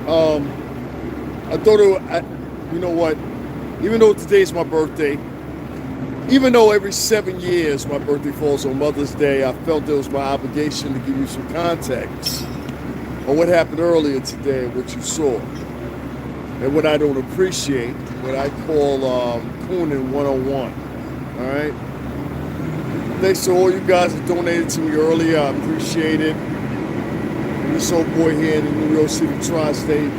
Um, I thought you know what? Even though today's my birthday, even though every 7 years my birthday falls on Mother's Day, I felt it was my obligation to give you some context on what happened earlier today and what you saw. And what I don't appreciate, what I call Cooning 101. All right? Thanks to all you guys that donated to me earlier. I appreciate it. And this old boy here in the New York City tri-state,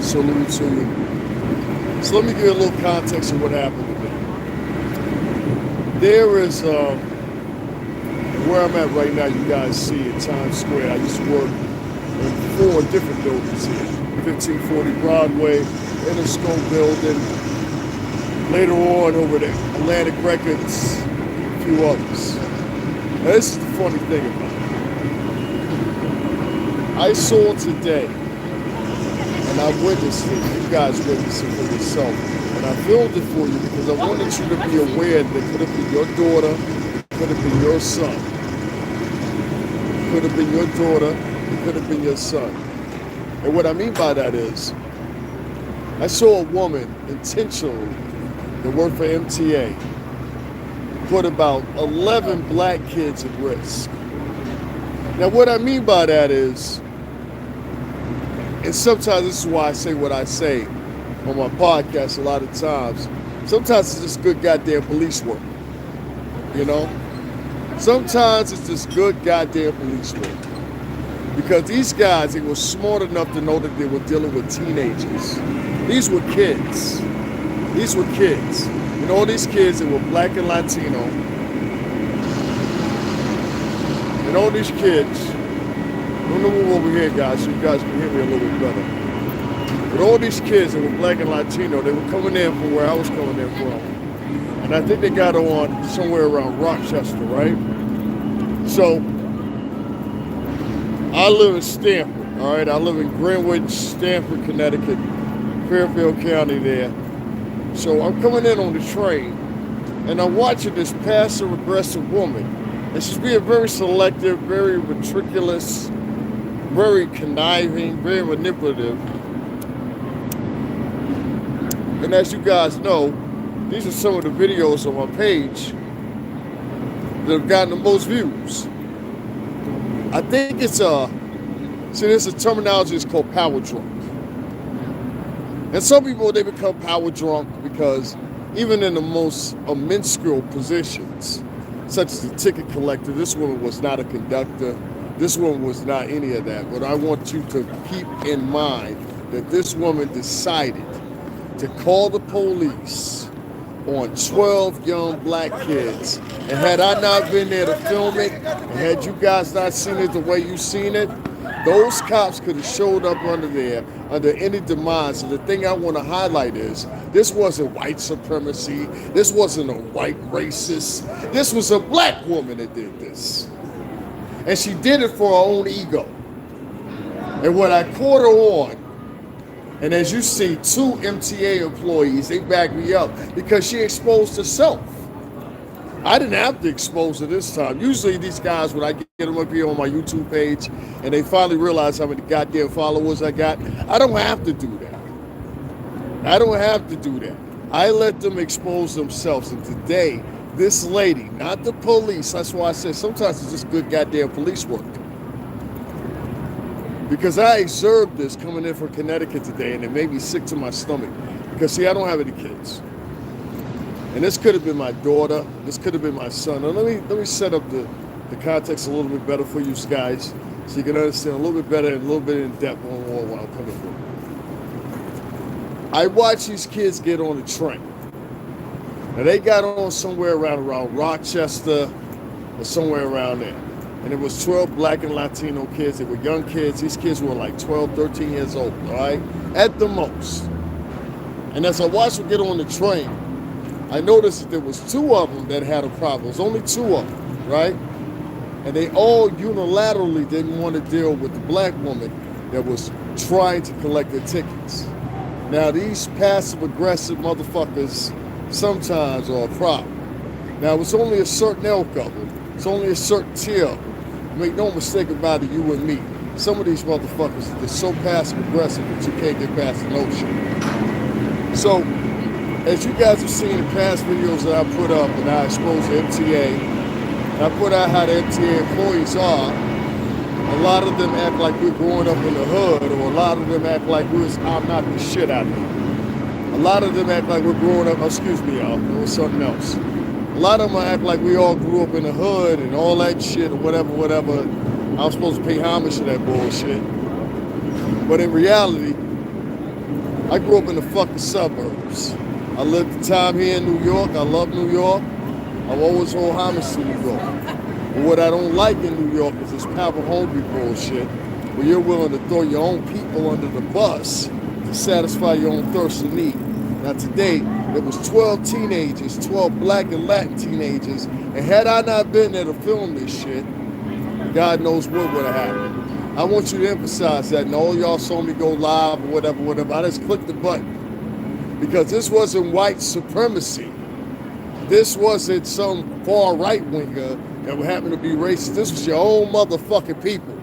salute to you. So let me give you a little context of what happened today. There is, where I'm at right now, you guys see in Times Square. I used to work in 4 different buildings here. 1540 Broadway, Interscope building, later on over there, Atlantic Records, a few others. Now this is the funny thing about it. I saw today, and I witnessed it, you guys witnessed it for yourself, and I filmed it for you because I wanted you to be aware that it could have been your daughter, it could have been your son. It could have been your daughter, it could have been your son. And what I mean by that is, I saw a woman intentionally that worked for MTA put about 11 black kids at risk. Now what I mean by that is, and sometimes this is why I say what I say on my podcast a lot of times, sometimes it's just good goddamn police work, you know? Sometimes it's just good goddamn police work. Because these guys, they were smart enough to know that they were dealing with teenagers. These were kids. These were kids. You know, all these kids that were black and Latino. And all these kids, I'm gonna move over here, guys, so you guys can hear me a little bit better. But all these kids that were black and Latino, they were coming in from where I was coming in from. And I think they got on somewhere around Rochester, right? So, I live in Stamford, all right? I live in Greenwich, Stamford, Connecticut, Fairfield County there. So I'm coming in on the train, and I'm watching this passive-aggressive woman. And she's being very selective, very meticulous, very conniving, very manipulative. And as you guys know, these are some of the videos on my page that have gotten the most views. I think it's there's a terminology that's called power drunk. And some people, they become power drunk because even in the most minuscule positions, such as the ticket collector, this woman was not a conductor, this woman was not any of that. But I want you to keep in mind that this woman decided to call the police on 12 young black kids. And had I not been there to film it, and had you guys not seen it the way you seen it, those cops could have showed up under there under any demands. And the thing I want to highlight is, this wasn't white supremacy. This wasn't a white racist. This was a black woman that did this. And she did it for her own ego. And when I caught her on, and as you see, 2 MTA employees, they backed me up because she exposed herself. I didn't have to expose her this time. Usually these guys, when I get them up here on my YouTube page and they finally realize how many goddamn followers I got, I don't have to do that. I don't have to do that. I let them expose themselves. And today, this lady, not the police, that's why I said sometimes it's just good goddamn police work. Because I observed this coming in from Connecticut today, and it made me sick to my stomach. Because see, I don't have any kids. And this could have been my daughter, this could have been my son. Now let me set up the context a little bit better for you guys, so you can understand a little bit better and a little bit in depth on what I'm coming from. I watched these kids get on the train. Now they got on somewhere around Rochester or somewhere around there. And it was 12 black and Latino kids. They were young kids. These kids were like 12, 13 years old, all right? At the most. And as I watched them get on the train, I noticed that there was 2 of them that had a problem. It was only 2 of them, right? And they all unilaterally didn't want to deal with the black woman that was trying to collect their tickets. Now, these passive-aggressive motherfuckers sometimes are a problem. Now, it's only a certain ilk of them. It's only a certain tier of them. Make no mistake about it, you and me. Some of these motherfuckers, they're so passive aggressive that you can't get past the notion. So, as you guys have seen in past videos that I put up and I expose the MTA, and I put out how the MTA employees are, a lot of them act like we're growing up in the hood, or a lot of them act like I'm not the shit out of them. A lot of them act like we're growing up, excuse me y'all, it was something else. A lot of them act like we all grew up in the hood and all that shit or whatever. I'm supposed to pay homage to that bullshit. But in reality, I grew up in the fucking suburbs. I lived the time here in New York. I love New York. I've always hold homage to New York. But what I don't like in New York is this power hungry bullshit where you're willing to throw your own people under the bus to satisfy your own thirst and need. Now today, there was 12 teenagers, 12 black and Latin teenagers, and had I not been there to film this shit, God knows what would have happened. I want you to emphasize that, and all y'all saw me go live or whatever. I just clicked the button. Because this wasn't white supremacy. This wasn't some far right-winger that would happen to be racist. This was your own motherfucking people.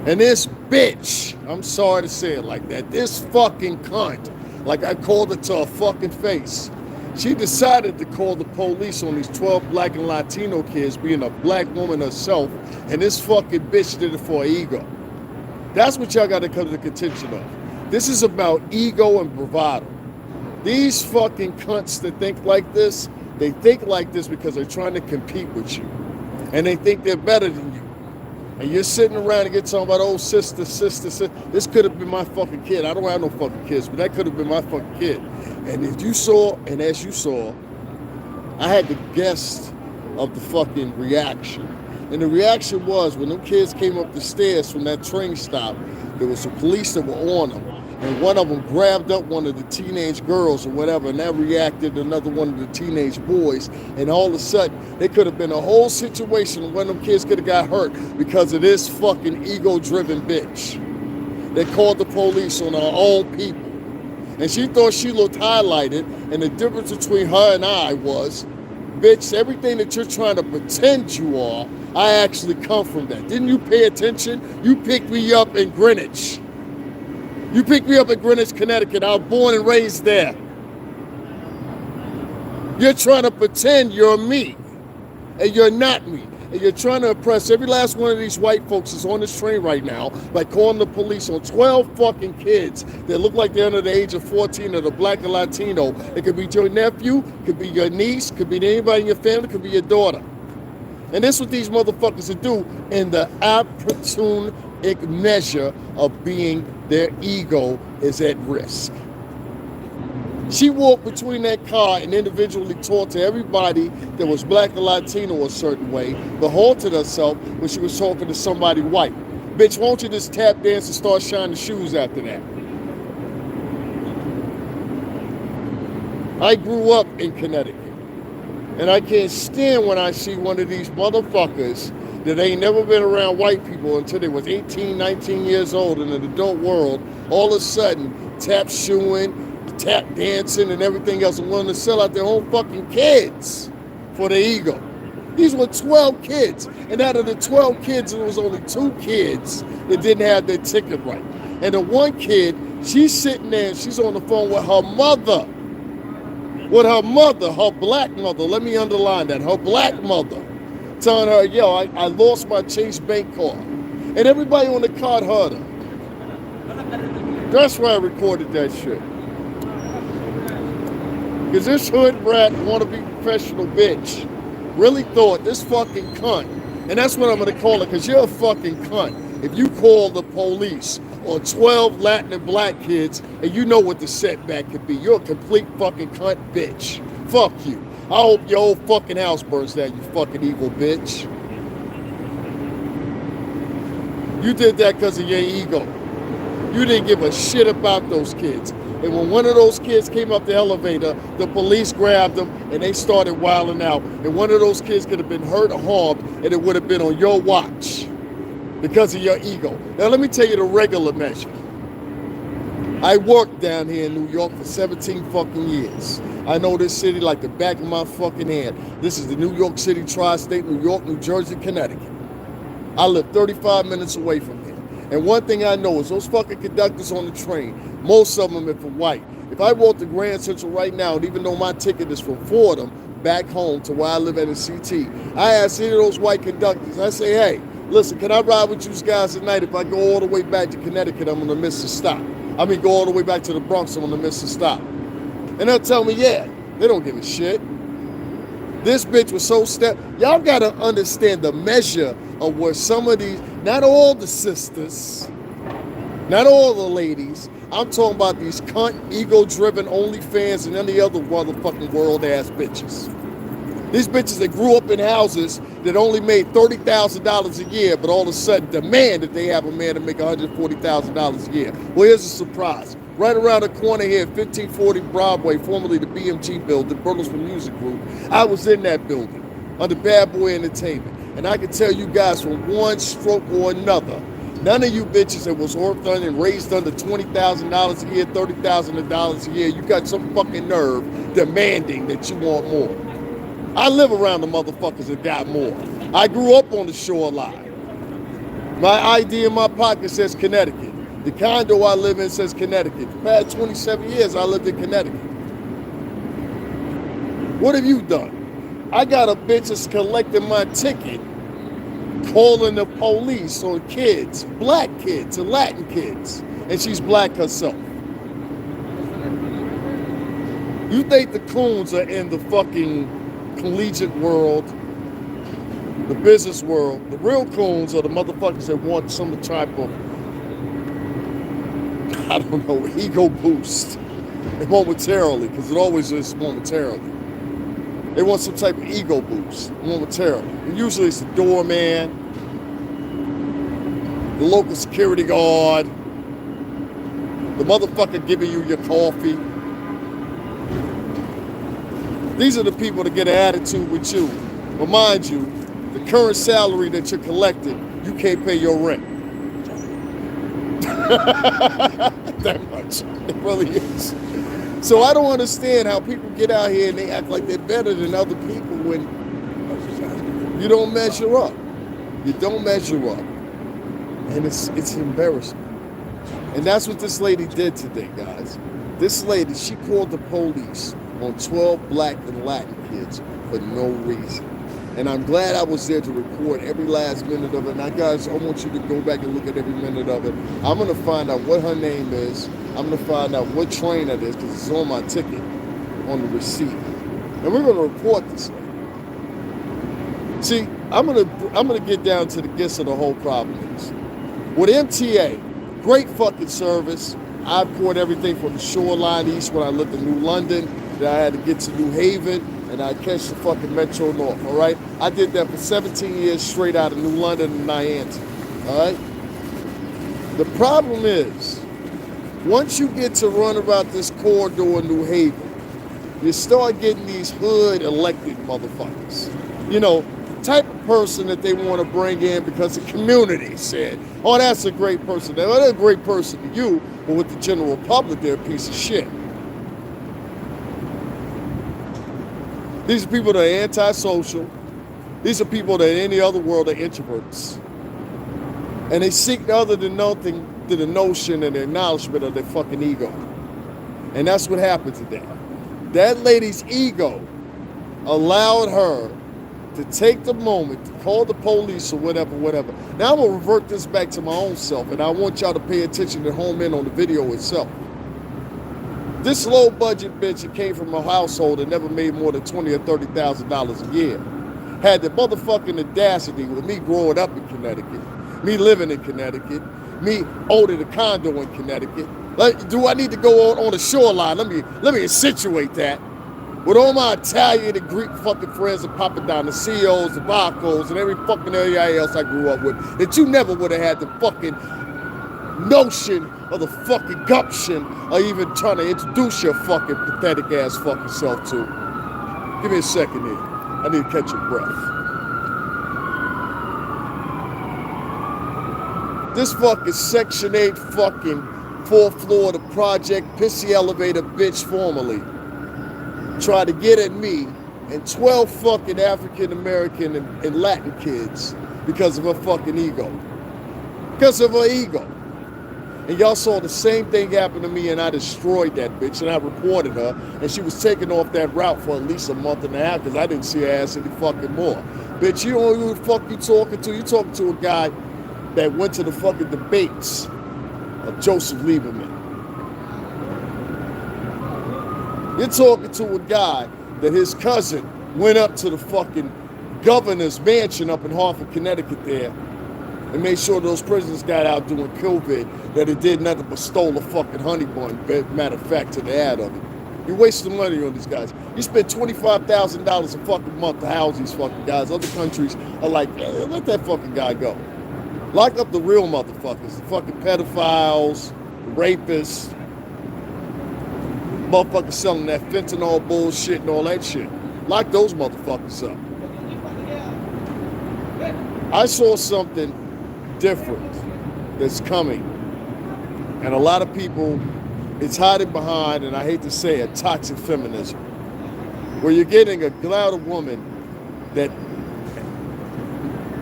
And this bitch, I'm sorry to say it like that, this fucking cunt, like I called it to her fucking face, she decided to call the police on these 12 black and Latino kids, being a black woman herself, and this fucking bitch did it for her ego. That's what y'all got to come to the contention of. This is about ego and bravado. These fucking cunts that think like this, they think like this because they're trying to compete with you. And they think they're better than you. And you're sitting around and get talking about, oh, sister. This could have been my fucking kid. I don't have no fucking kids, but that could have been my fucking kid. And if you saw, and as you saw, I had the guess of the fucking reaction. And the reaction was, when them kids came up the stairs from that train stop, there was some police that were on them. And one of them grabbed up one of the teenage girls or whatever, and that reacted to another one of the teenage boys. And all of a sudden, there could have been a whole situation when them kids could have got hurt because of this fucking ego-driven bitch that called the police on her own people. And she thought she looked highlighted, and the difference between her and I was, bitch, everything that you're trying to pretend you are, I actually come from that. Didn't you pay attention? You picked me up in Greenwich. You picked me up in Greenwich, Connecticut. I was born and raised there. You're trying to pretend you're me, and you're not me. And you're trying to impress every last one of these white folks that's on this train right now by calling the police on 12 fucking kids that look like they're under the age of 14 or the black and Latino. It could be your nephew, could be your niece, could be anybody in your family, could be your daughter. And this is what these motherfuckers will do in the opportune measure of being their ego is at risk. She walked between that car and individually talked to everybody that was black and Latino a certain way, but halted herself when she was talking to somebody white. Bitch, won't you just tap dance and start shining shoes after that? I grew up in Connecticut, and I can't stand when I see one of these motherfuckers that ain't never been around white people until they was 18, 19 years old in an adult world, all of a sudden tap shoeing, tap dancing and everything else and willing to sell out their own fucking kids for their ego. These were 12 kids, and out of the 12 kids, there was only 2 kids that didn't have their ticket right. And the one kid, she's sitting there and she's on the phone with her mother, her black mother, let me underline that, her black mother, telling her, yo, I lost my Chase Bank card. And everybody on the card heard her. That's why I recorded that shit. Because this hood rat wannabe professional bitch really thought this fucking cunt, and that's what I'm going to call it, because you're a fucking cunt. If you call the police on 12 Latin and black kids and you know what the setback could be, you're a complete fucking cunt bitch. Fuck you. I hope your whole fucking house burns down, you fucking evil bitch. You did that because of your ego. You didn't give a shit about those kids. And when one of those kids came up the elevator, the police grabbed them and they started wilding out. And one of those kids could have been hurt or harmed, and it would have been on your watch because of your ego. Now let me tell you the regular measure. I worked down here in New York for 17 fucking years. I know this city like the back of my fucking hand. This is the New York City tri-state, New York, New Jersey, Connecticut. I live 35 minutes away from here. And one thing I know is those fucking conductors on the train, most of them are for white. If I walk to Grand Central right now, and even though my ticket is from Fordham back home to where I live at in CT, I ask any of those white conductors, I say, hey, listen, can I ride with you guys tonight? If I go all the way back to Connecticut, I'm gonna miss a stop. I mean, go all the way back to the Bronx, I'm gonna miss a stop. And they'll tell me, yeah, they don't give a shit. This bitch was so y'all gotta understand the measure of where some of these, not all the sisters, not all the ladies, I'm talking about these cunt, ego-driven OnlyFans and any other motherfucking world-ass bitches. These bitches that grew up in houses that only made $30,000 a year, but all of a sudden demand that they have a man to make $140,000 a year. Well, here's a surprise. Right around the corner here, 1540 Broadway, formerly the BMG building, Bertelsmann Music Group, I was in that building under Bad Boy Entertainment. And I can tell you guys from one stroke or another, none of you bitches that was worked on and raised under $20,000 a year, $30,000 a year, you got some fucking nerve demanding that you want more. I live around the motherfuckers that got more. I grew up on the shoreline. My ID in my pocket says Connecticut. The condo I live in says Connecticut. The past 27 years I lived in Connecticut. What have you done? I got a bitch that's collecting my ticket, calling the police on kids, black kids and Latin kids, and she's black herself. You think the coons are in the fucking collegiate world, the business world. The real coons are the motherfuckers that want some type of, I don't know, ego boost. And momentarily, because it always is momentarily. They want some type of ego boost momentarily. And usually it's the doorman, the local security guard, the motherfucker giving you your coffee. These are the people that get an attitude with you. But mind you, the current salary that you're collecting, you can't pay your rent. That much. It really is. So I don't understand how people get out here and they act like they're better than other people when you don't measure up. You don't measure up. And it's embarrassing. And that's what this lady did today, guys. This lady, she called the police on 12 black and Latin kids for no reason. And I'm glad I was there to record every last minute of it. Now, guys, I want you to go back and look at every minute of it. I'm going to find out what her name is. I'm going to find out what train it is because it's on my ticket, on the receipt. And we're going to report this lady. See, I'm going to get down to the gist of the whole problem is. With MTA, great fucking service. I poured everything from the shoreline east when I lived in New London. Then I had to get to New Haven, and I catch the fucking Metro North, all right? I did that for 17 years straight out of New London and Niantic, all right? The problem is, once you get to run about this corridor in New Haven, you start getting these hood elected motherfuckers. You know, the type of person that they want to bring in because the community said, oh, that's a great person. They're a great person to you, but with the general public, they're a piece of shit. These are people that are antisocial. These are people that in any other world are introverts. And they seek other than nothing to the notion and the acknowledgement of their fucking ego. And that's what happened today. That lady's ego allowed her to take the moment to call the police or whatever. Now I'm gonna revert this back to my own self, and I want y'all to pay attention and home in on the video itself. This low budget bitch that came from a household that never made more than $20,000 or $30,000 a year had the motherfucking audacity with me growing up in Connecticut, me living in Connecticut, me owning a condo in Connecticut. Do I need to go on the shoreline? Let me accentuate that. With all my Italian and Greek fucking friends that popping down, the CEOs, the Barcos, and every fucking area else I grew up with, that you never would have had the fucking notion of the fucking gumption or even trying to introduce your fucking pathetic ass fucking self to. Give me a second here. I need to catch your breath. This fucking Section 8 fucking 4th floor of the project pissy elevator bitch formerly tried to get at me and 12 fucking African American and Latin kids because of her fucking ego. Because of her ego. And y'all saw the same thing happen to me, and I destroyed that bitch, and I reported her, and she was taking off that route for at least a month and a half because I didn't see her ass any fucking more. Bitch, you don't know who the fuck you talking to. You talking to a guy that went to the fucking debates of Joseph Lieberman. You're talking to a guy that his cousin went up to the fucking governor's mansion up in Hartford, Connecticut there, and made sure those prisoners got out doing COVID, that it did nothing but stole a fucking honey bun, matter of fact, to the ad of it. You're wasting money on these guys. You spend $25,000 a fucking month to house these fucking guys. Other countries are like, hey, let that fucking guy go. Lock up the real motherfuckers, the fucking pedophiles, the rapists, motherfuckers selling that fentanyl bullshit and all that shit. Lock those motherfuckers up. I saw something different that's coming, and a lot of people, it's hiding behind, and I hate to say it, toxic feminism, where you're getting a cloud of women that,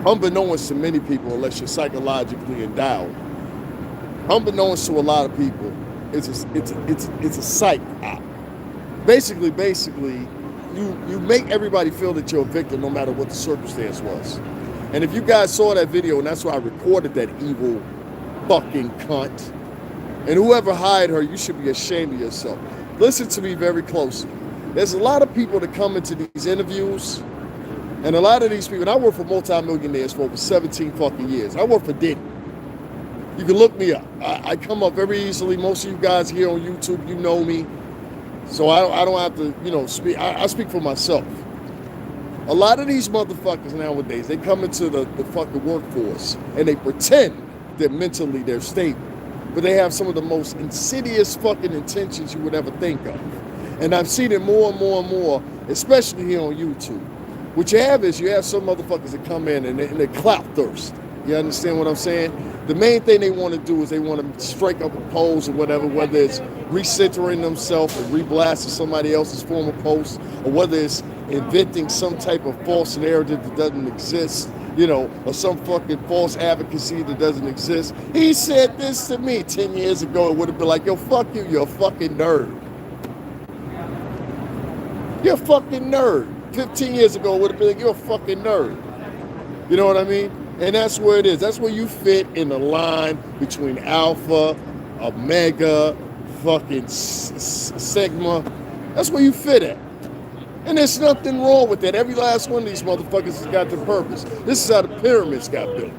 unbeknownst to many people, unless you're psychologically endowed, unbeknownst to a lot of people, it's a psych op. Basically, you make everybody feel that you're a victim no matter what the circumstance was. And if you guys saw that video, and that's why I recorded that evil fucking cunt, and whoever hired her, you should be ashamed of yourself. Listen to me very closely. There's a lot of people that come into these interviews, and a lot of these people, and I work for multimillionaires for over 17 fucking years. I work for Diddy. You can look me up. I come up very easily. Most of you guys here on YouTube, you know me. So I don't have to, speak. I speak for myself. A lot of these motherfuckers nowadays, they come into the fucking workforce and they pretend that mentally they're stable. But they have some of the most insidious fucking intentions you would ever think of. And I've seen it more and more and more, especially here on YouTube. What you have is you have some motherfuckers that come in and they're clout thirst. You understand what I'm saying? The main thing they want to do is they want to strike up a pose or whatever, whether it's recentering themselves or reblasting somebody else's former post, or whether it's inventing some type of false narrative that doesn't exist, or some fucking false advocacy that doesn't exist. He said this to me 10 years ago. It would have been like, yo, fuck you, you're a fucking nerd. You're a fucking nerd. 15 years ago, it would have been like, you're a fucking nerd. You know what I mean? And that's where it is. That's where you fit in the line between Alpha, Omega, fucking Sigma. That's where you fit at. And there's nothing wrong with that. Every last one of these motherfuckers has got their purpose. This is how the pyramids got built.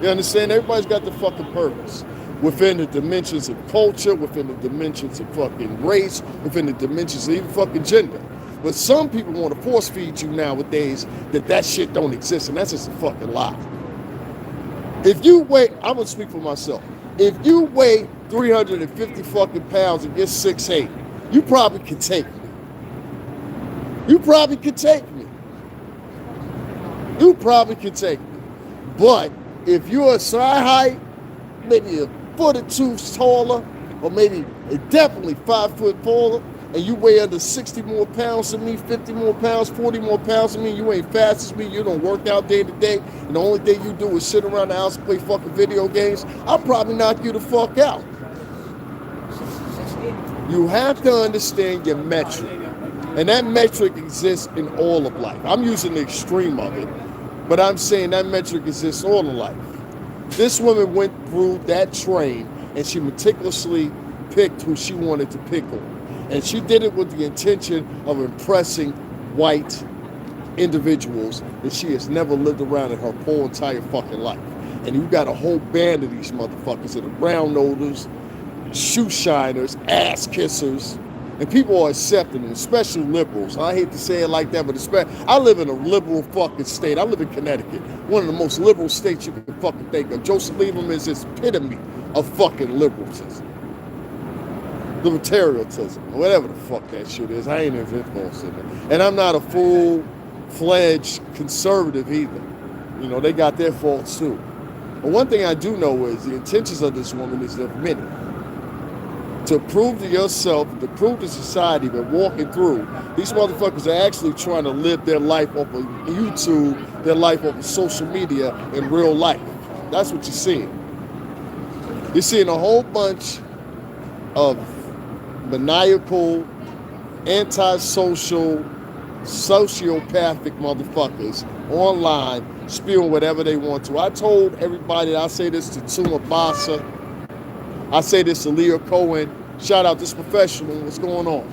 You understand? Everybody's got their fucking purpose. Within the dimensions of culture, within the dimensions of fucking race, within the dimensions of even fucking gender. But some people want to force feed you nowadays that shit don't exist, and that's just a fucking lie. If you weigh, I'm gonna speak for myself. If you weigh 350 fucking pounds and you're 6'8", you probably could take me. You probably could take me. You probably could take me. But if you're a side height, maybe a foot or two taller, or maybe definitely 5 foot taller, and you weigh under 60 more pounds than me, 50 more pounds, 40 more pounds than me, you ain't fast as me, you don't work out day to day, and the only thing you do is sit around the house and play fucking video games, I'll probably knock you the fuck out. You have to understand your metric. And that metric exists in all of life. I'm using the extreme of it, but I'm saying that metric exists all of life. This woman went through that train, and she meticulously picked who she wanted to pick on. And she did it with the intention of impressing white individuals that she has never lived around in her whole entire fucking life. And you got a whole band of these motherfuckers that are brown nosers, shoe shiners, ass kissers, and people are accepting it, especially liberals. I hate to say it like that, but I live in a liberal fucking state. I live in Connecticut, one of the most liberal states you can fucking think of. Joseph Lieberman is this epitome of fucking liberalism. Libertarianism, whatever the fuck that shit is. I ain't influenced in it. And I'm not a full-fledged conservative either. They got their faults too. But one thing I do know is the intentions of this woman is of many. to prove to yourself, to prove to society that walking through, these motherfuckers are actually trying to live their life off of YouTube, their life off of social media in real life. That's what you're seeing. You're seeing a whole bunch of maniacal, antisocial, sociopathic motherfuckers online spewing whatever they want to. I told everybody, I say this to Tuma Basa, I say this to Leah Cohen, shout out this professional, what's going on?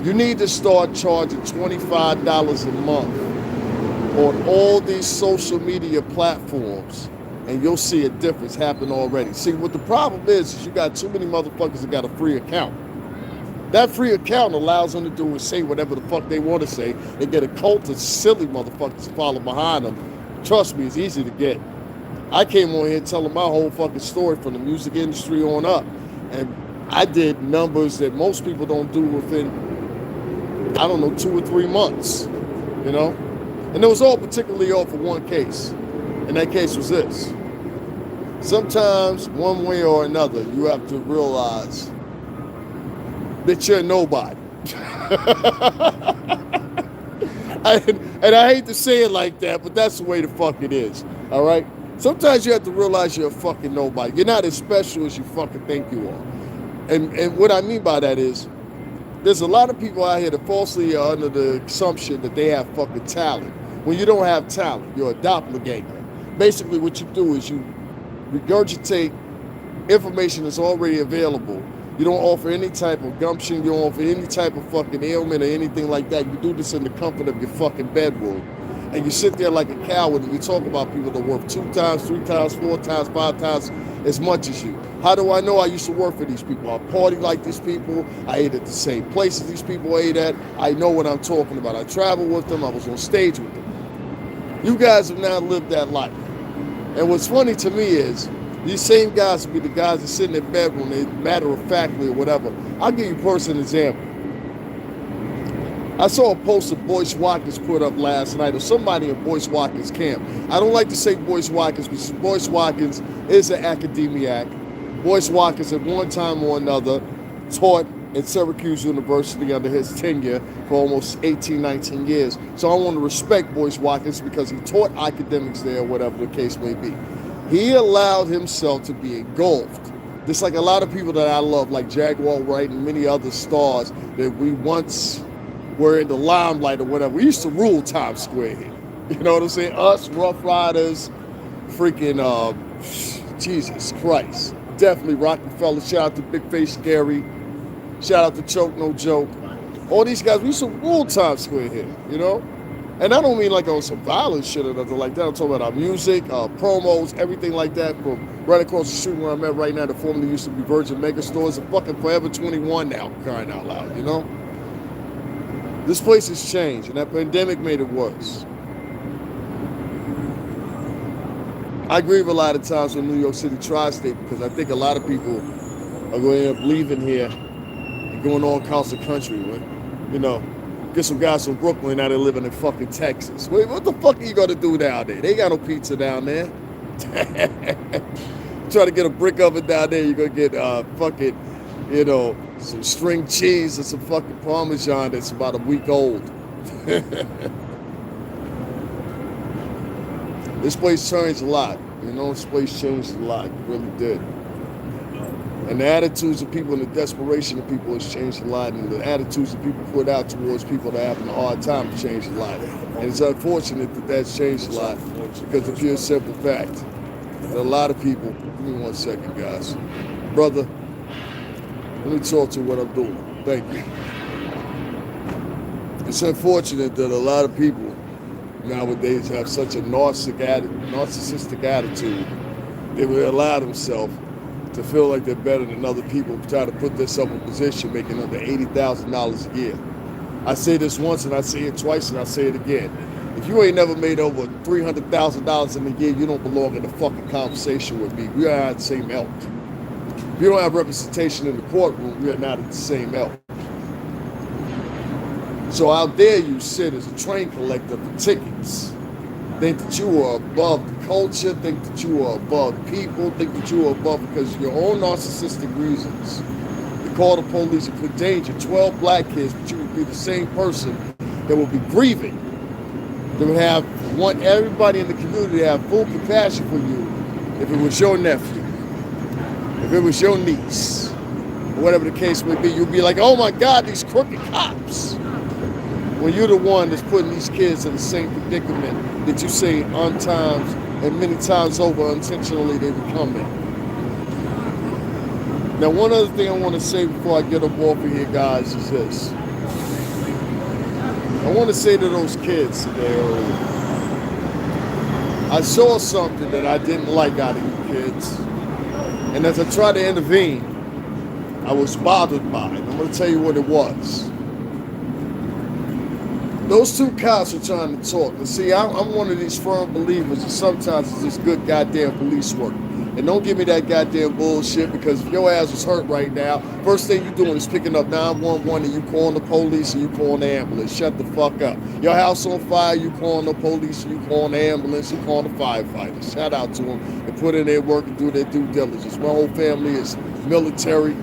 You need to start charging $25 a month on all these social media platforms, and you'll see a difference happen already. See, what the problem is you got too many motherfuckers that got a free account. That free account allows them to do and say whatever the fuck they want to say. They get a cult of silly motherfuckers to follow behind them. Trust me, it's easy to get. I came on here telling my whole fucking story from the music industry on up. And I did numbers that most people don't do within, I don't know, 2 or 3 months, you know? And it was all particularly off of one case. And that case was this. Sometimes, one way or another, you have to realize that you're nobody. And I hate to say it like that, but that's the way the fuck it is, all right? Sometimes you have to realize you're a fucking nobody. You're not as special as you fucking think you are. And what I mean by that is, there's a lot of people out here that falsely are under the assumption that they have fucking talent. When you don't have talent, you're a doppelganger. Basically what you do is you regurgitate information that's already available. You don't offer any type of gumption, you don't offer any type of fucking ailment or anything like that. You do this in the comfort of your fucking bedroom. And you sit there like a coward and you talk about people that are worth 2 times, 3 times, 4 times, 5 times as much as you. How do I know I used to work for these people? I party like these people. I ate at the same places these people ate at. I know what I'm talking about. I traveled with them. I was on stage with them. You guys have now lived that life. And what's funny to me is, these same guys will be the guys that sit in their bedroom, they matter-of-factly or whatever. I'll give you a personal example. I saw a post that Boyce Watkins put up last night, or somebody in Boyce Watkins' camp. I don't like to say Boyce Watkins because Boyce Watkins is an academiac. Boyce Watkins at one time or another taught at Syracuse University under his tenure for almost 18, 19 years. So I want to respect Boyce Watkins because he taught academics there, whatever the case may be. He allowed himself to be engulfed, just like a lot of people that I love, like Jaguar Wright and many other stars that we once were in the limelight or whatever. We used to rule Times Square here. You know what I'm saying? Us, Rough Riders, freaking, Jesus Christ. Definitely Rockefeller. Shout out to Big Face Gary. Shout out to Choke No Joke. All these guys, we used to rule Times Square here, you know? And I don't mean like on some violent shit or nothing like that. I'm talking about our music, promos, everything like that. From right across the street where I'm at right now, that formerly used to be Virgin Mega Stores, and fucking Forever 21 now, crying out loud, you know? This place has changed, and that pandemic made it worse. I grieve a lot of times with New York City Tri-State because I think a lot of people are going to end up leaving here and going all across the country with, you know, get some guys from Brooklyn now they're living in fucking Texas. Wait, what the fuck are you gonna do down there? They got no pizza down there. Try to get a brick oven down there, you're gonna get fucking, you know, some string cheese and some fucking Parmesan that's about a week old. This place changed a lot. You know, this place changed a lot. It really did. And the attitudes of people and the desperation of people has changed a lot. And the attitudes that people put out towards people that are having a hard time have changed a lot. And it's unfortunate that that's changed a lot because of the pure simple fact that a lot of people, give me 1 second, guys. Brother, let me talk to you what I'm doing. Thank you. It's unfortunate that a lot of people nowadays have such a narcissistic attitude. They would allow themselves to feel like they're better than other people, try to put themselves in a position making under $80,000 a year. I say this once and I say it twice and I say it again. If you ain't never made over $300,000 in a year, you don't belong in the fucking conversation with me. We are not the same ilk. If you don't have representation in the courtroom, we are not at the same ilk. So how dare you sit as a train collector for tickets think that you are above the culture, think that you are above people, think that you are above because of your own narcissistic reasons. You call the police and put danger, 12 black kids, but you would be the same person that would be grieving. They would want everybody in the community to have full compassion for you if it was your nephew, if it was your niece, or whatever the case may be. You'd be like, oh my God, these crooked cops. When you're the one that's putting these kids in the same predicament that you say on times and many times over unintentionally they become in. Now, one other thing I want to say before I get up off of here, guys, is this. I want to say to those kids today earlier, I saw something that I didn't like out of you kids. And as I tried to intervene, I was bothered by it. I'm going to tell you what it was. Those two cops are trying to talk. And see, I'm one of these firm believers that sometimes it's just good goddamn police work. And don't give me that goddamn bullshit, because if your ass was hurt right now, first thing you're doing is picking up 911 and you calling the police and you calling the ambulance. Shut the fuck up. Your house on fire, you calling the police and you calling the ambulance, you calling the firefighters. Shout out to them and put in their work and do their due diligence. My whole family is military.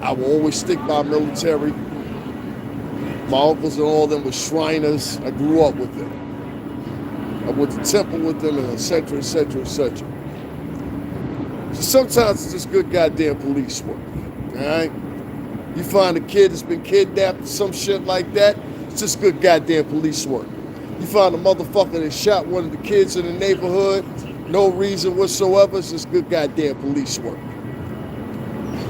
I will always stick by military. My uncles and all of them were Shriners. I grew up with them. I went to temple with them, and et cetera, et cetera, et cetera. So sometimes it's just good goddamn police work, all right? You find a kid that's been kidnapped or some shit like that, it's just good goddamn police work. You find a motherfucker that shot one of the kids in the neighborhood, no reason whatsoever, it's just good goddamn police work.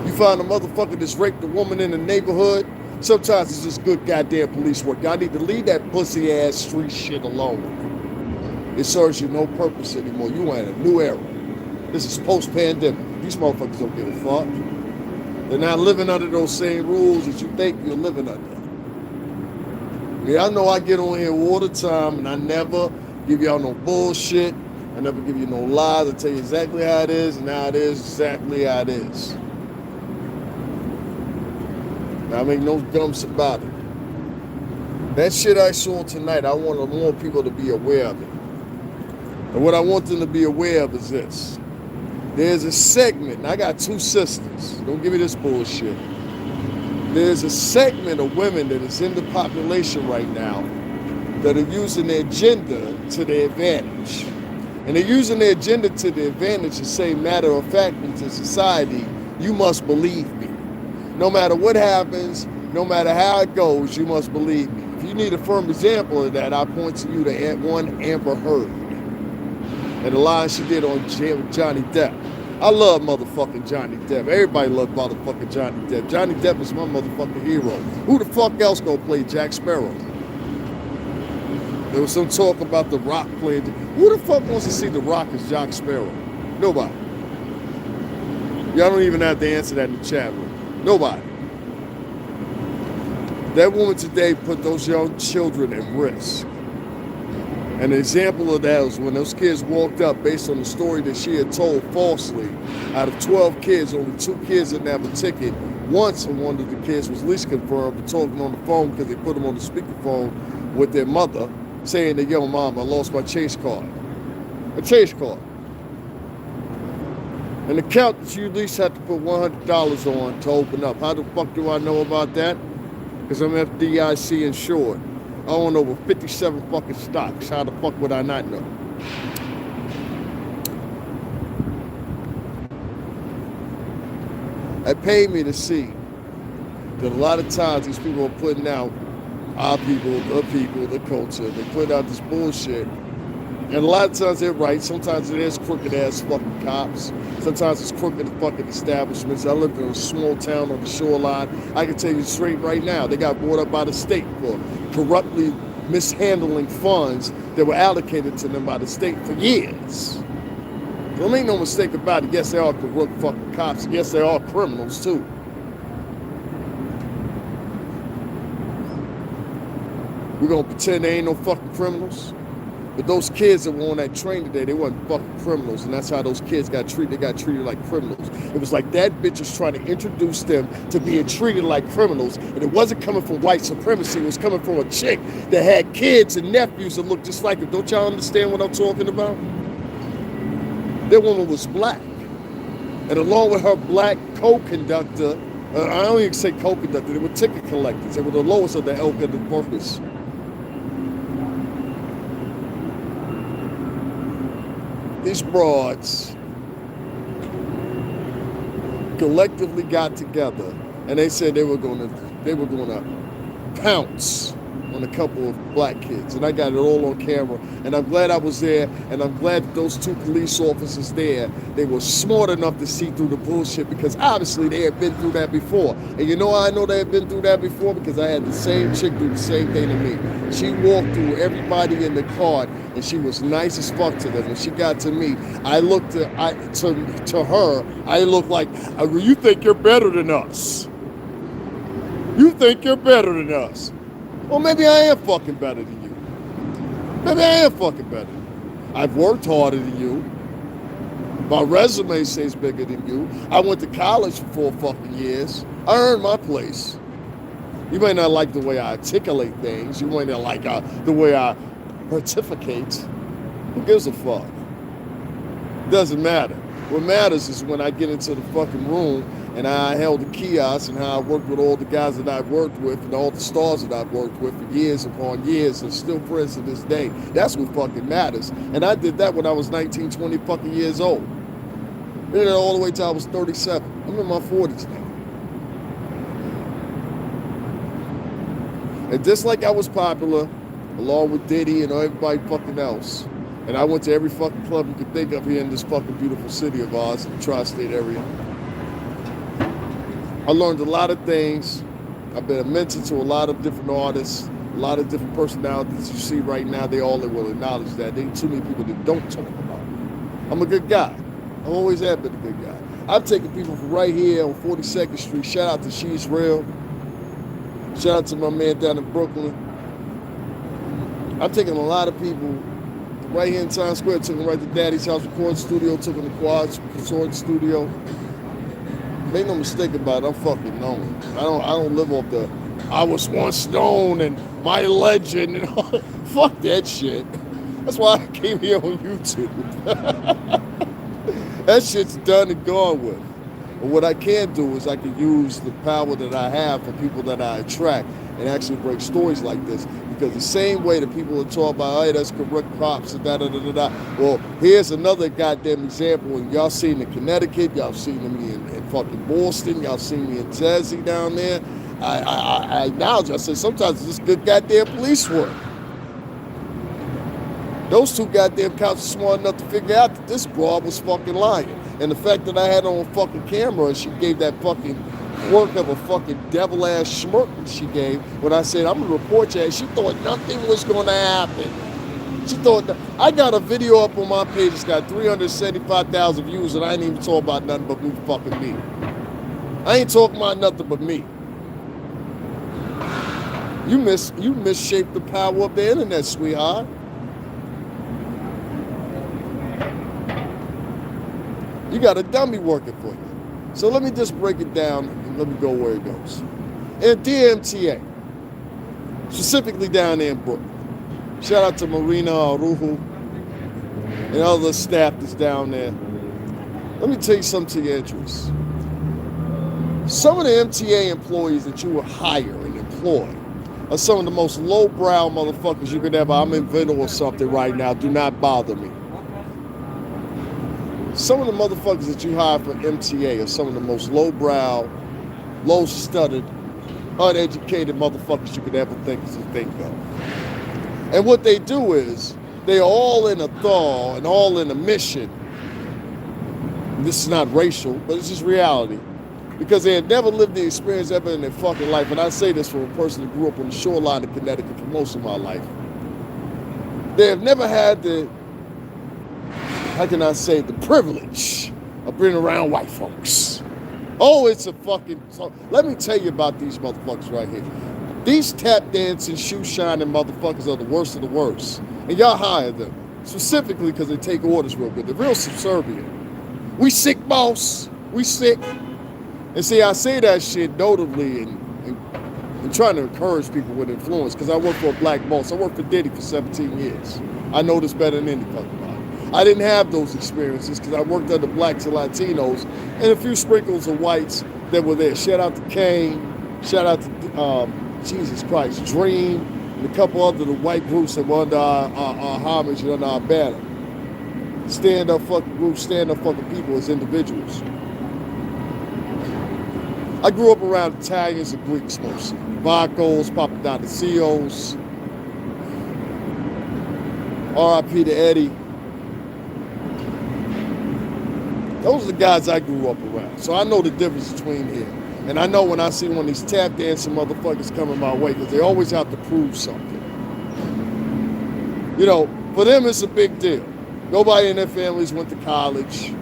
You find a motherfucker that's raped a woman in the neighborhood, sometimes it's just good goddamn police work. Y'all need to leave that pussy ass street shit alone. It serves you no purpose anymore. You are in a new era. This is post-pandemic. These motherfuckers don't give a fuck. They're not living under those same rules that you think you're living under. Yeah, I know I get on here all the time and I never give y'all no bullshit. I never give you no lies. I tell you exactly how it is, and how it is exactly how it is. I make no dumps about it. That shit I saw tonight, I want more people to be aware of it. And what I want them to be aware of is this. There's a segment, and I got two sisters. Don't give me this bullshit. There's a segment of women that is in the population right now that are using their gender to their advantage. And they're using their gender to their advantage to say, matter of fact, to society, you must believe me. No matter what happens, no matter how it goes, you must believe me. If you need a firm example of that, I point to you to one Amber Heard and the line she did on Johnny Depp. I love motherfucking Johnny Depp. Everybody loves motherfucking Johnny Depp. Johnny Depp is my motherfucking hero. Who the fuck else gonna play Jack Sparrow? There was some talk about The Rock playing. Who the fuck wants to see The Rock as Jack Sparrow? Nobody. Y'all don't even have to answer that in the chat room. Nobody. That woman today put those young children at risk. An example of that was when those kids walked up based on the story that she had told falsely. Out of 12 kids, only 2 kids didn't have a ticket. Once one of the kids was least confirmed, but talking on the phone because they put them on the speakerphone with their mother, saying that, yo, mom, I lost my Chase card. A Chase card. An account that you at least have to put $100 on to open up. How the fuck do I know about that? Because I'm FDIC insured. I own over 57 fucking stocks. How the fuck would I not know? It paid me to see that a lot of times these people are putting out our people, the culture. They put out this bullshit. And a lot of times they're right. Sometimes it is crooked ass fucking cops. Sometimes it's crooked fucking establishments. I lived in a small town on the shoreline. I can tell you straight right now, they got bought up by the state for corruptly mishandling funds that were allocated to them by the state for years. Don't make no mistake about it. Yes, they are corrupt fucking cops. Yes, they are criminals too. We're gonna pretend they ain't no fucking criminals. But those kids that were on that train today, they weren't fucking criminals, and that's how those kids got treated. They got treated like criminals. It was like that bitch was trying to introduce them to being treated like criminals, and it wasn't coming from white supremacy. It was coming from a chick that had kids and nephews that looked just like her. Don't y'all understand what I'm talking about? That woman was black, and along with her black co-conductor, I don't even say co-conductor, they were ticket collectors. They were the lowest of the ilk of the workers. These broads collectively got together and they said they were gonna pounce on a couple of black kids, and I got it all on camera, and I'm glad I was there, and I'm glad that those two police officers there, they were smart enough to see through the bullshit, because obviously they had been through that before. And you know how I know they had been through that before? Because I had the same chick do the same thing to me. She walked through everybody in the cart, and she was nice as fuck to them. When she got to me, I looked to her, I looked like, you think you're better than us. You think you're better than us. Well, maybe I am fucking better than you. Maybe I am fucking better than you. I've worked harder than you. My resume says bigger than you. I went to college for 4 fucking years. I earned my place. You may not like the way I articulate things. You may not like the way I certificate. Who gives a fuck? Doesn't matter. What matters is when I get into the fucking room and I held the kiosk and how I worked with all the guys that I've worked with and all the stars that I've worked with for years upon years and still friends to this day. That's what fucking matters. And I did that when I was 19, 20 fucking years old. Did it all the way till I was 37. I'm in my 40s now. And just like I was popular, along with Diddy and everybody fucking else, and I went to every fucking club you could think of here in this fucking beautiful city of ours, in the tri-state area. I learned a lot of things. I've been a mentor to a lot of different artists, a lot of different personalities you see right now. They all will acknowledge that. There ain't too many people that don't talk about me. I'm a good guy. I always have been a good guy. I've taken people from right here on 42nd Street. Shout out to She's Real. Shout out to my man down in Brooklyn. I've taken a lot of people right here in Times Square. Took them right to Daddy's House Recording Studio. Took them to Quad's Resort Studio. Make no mistake about it, I'm fucking known. I don't live off the I was once known and my legend and all. Fuck that shit. That's why I came here on YouTube. That shit's done and gone with. But what I can do is I can use the power that I have for people that I attract and actually break stories like this. Because the same way that people are talking about, hey, that's correct props and da-da-da-da-da. Well, here's another goddamn example. And y'all seen me in Connecticut. Y'all seen me in fucking Boston. Y'all seen me in Jersey down there. I acknowledge, I said, sometimes it's just good goddamn police work. Those two goddamn cops are smart enough to figure out that this broad was fucking lying. And the fact that I had on fucking camera and she gave that fucking work of a fucking devil-ass smirk that she gave when I said, I'm going to report you, and she thought nothing was going to happen. She thought that. I got a video up on my page that's got 375,000 views, and I ain't even talking about nothing but me fucking me. I ain't talking about nothing but me. You misshaped the power of the internet, sweetheart. You got a dummy working for you. So let me just break it down and let me go where it goes. In DMTA, specifically down there in Brooklyn, shout out to Marina Arujo and other staff that's down there. Let me tell you something to your interest. Some of the MTA employees that you will hire and employ are some of the most lowbrow motherfuckers you could ever. I'm in Vino or something right now. Do not bother me. Some of the motherfuckers that you hire for MTA are some of the most lowbrow, low-stuttered, uneducated motherfuckers you could ever think of. And what they do is, they're all in a thaw and all in a mission. This is not racial, but it's just reality. Because they had never lived the experience ever in their fucking life. And I say this from a person who grew up on the shoreline of Connecticut for most of my life. They have never had the, how can I say, the privilege of being around white folks. Oh, it's a fucking, let me tell you about these motherfuckers right here. These tap dancing, shoe shining motherfuckers are the worst of the worst. And y'all hire them, specifically because they take orders real good. They're real subservient. We sick, boss. We sick. And see, I say that shit notably and trying to encourage people with influence, because I work for a black boss. I worked for Diddy for 17 years. I know this better than any fucking body. I didn't have those experiences because I worked under blacks and Latinos and a few sprinkles of whites that were there. Shout out to Kane. Shout out to, Jesus Christ, Dream, and a couple other the white groups that were under our homage and under our banner. Stand up fucking groups, stand up fucking people as individuals. I grew up around Italians and Greeks mostly. Vacos, Papadopoulos, R.I.P. to Eddie. Those are the guys I grew up around. So I know the difference between here. And I know when I see one of these tap dancing motherfuckers coming my way, because they always have to prove something. You know, for them it's a big deal. Nobody in their families went to college.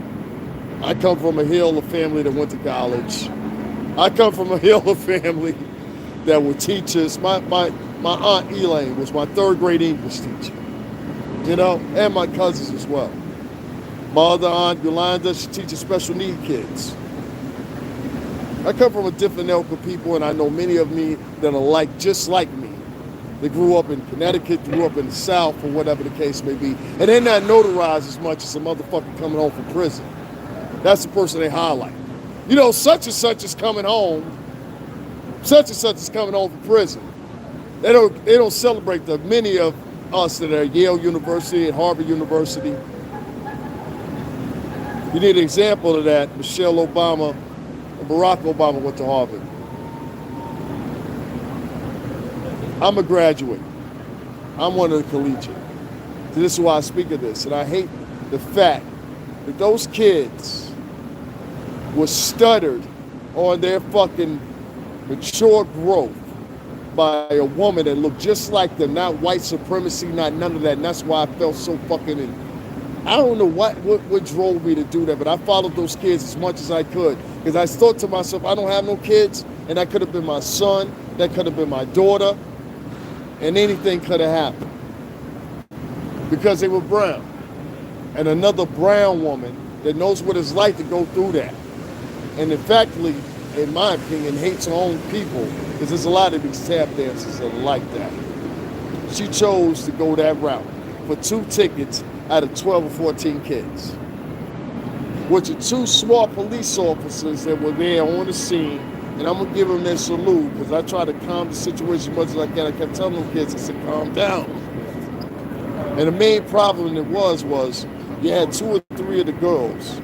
I come from a hill of family that went to college. I come from a hill of family that were teachers. My aunt Elaine was my third grade English teacher, you know, and my cousins as well. My other aunt Yolanda, she teaches special need kids. I come from a different ilk of people, and I know many of me that are just like me. They grew up in Connecticut, grew up in the South, or whatever the case may be, and they're not notarized as much as a motherfucker coming home from prison. That's the person they highlight. You know, such and such is coming home. Such and such is coming home from prison. They don't celebrate the many of us that are at Yale University and Harvard University. You need an example of that. Michelle Obama and Barack Obama went to Harvard. I'm a graduate. I'm one of the collegiate. So this is why I speak of this. And I hate the fact that those kids was stuttered on their fucking mature growth by a woman that looked just like them, not white supremacy, not none of that. And that's why I felt so fucking I don't know what drove me to do that, but I followed those kids as much as I could. Because I thought to myself, I don't have no kids, and that could have been my son, that could have been my daughter, and anything could have happened. Because they were brown. And another brown woman that knows what it's like to go through that. And in fact, in my opinion, hates her own people, because there's a lot of these tap dancers that are like that. She chose to go that route for 2 tickets out of 12 or 14 kids, which are 2 smart police officers that were there on the scene. And I'm going to give them their salute, because I try to calm the situation as much as I can. I kept telling them kids, I said, calm down. And the main problem it was you had 2 or 3 of the girls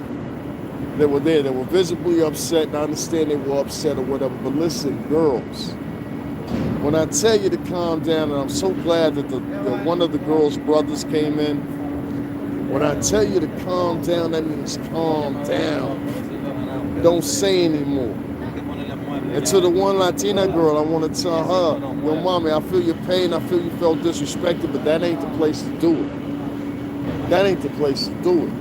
that were there that were visibly upset, and I understand they were upset or whatever, but listen, girls, when I tell you to calm down, and I'm so glad that one of the girls' brothers came in, when I tell you to calm down, that means calm down. Don't say anymore. And to the one Latina girl, I want to tell her, yo, mommy, I feel your pain, I feel you felt disrespected, but that ain't the place to do it. That ain't the place to do it.